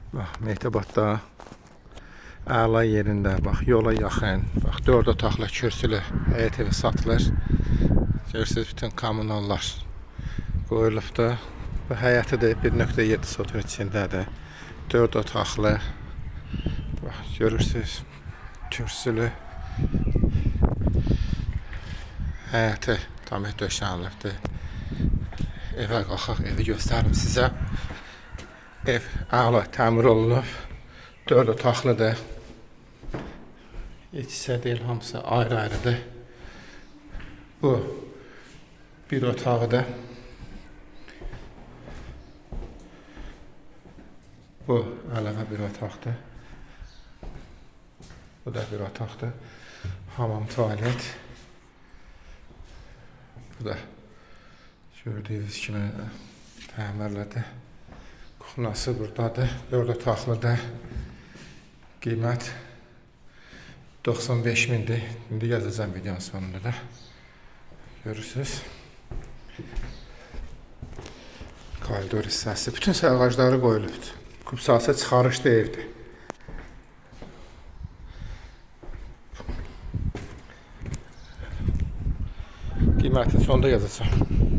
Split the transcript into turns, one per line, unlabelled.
Bax, Mehtəbadda əla yerində, bax, yola yaxın, bax, 4 otaqlı kürsülü həyət evi satılır. Görürsünüz, bütün kommunallar qoyulubdur. Bu həyəti də 1.7 sotun içindədir. 4 otaqlı. Bax, görürsünüz, kürsülü həyəti tam döşənilibdir. Evə qalxaq, evi göstərim sizə. Ev əla təmir olunub. 4 otaqlıdır. İç hissə deyil, hamısı ayrı-ayrıdır. Bu bir otağıdır. Bu əlavə bir otaqdır. Bu da bir otaqdır. Hamam, tualet. Bu da gördüyünüz kimi təmirlidir. Kuxnası buradadır. 4 otaqlıdır. Qiymət 95.000'dir. İndi yazacağım videonun sonunda da. Görürsünüz. Koridor hissəsi. Bütün ağacları qoyulubdur. Kubsası çıxarışlı evdir. Qiyməti sonda yazacağım.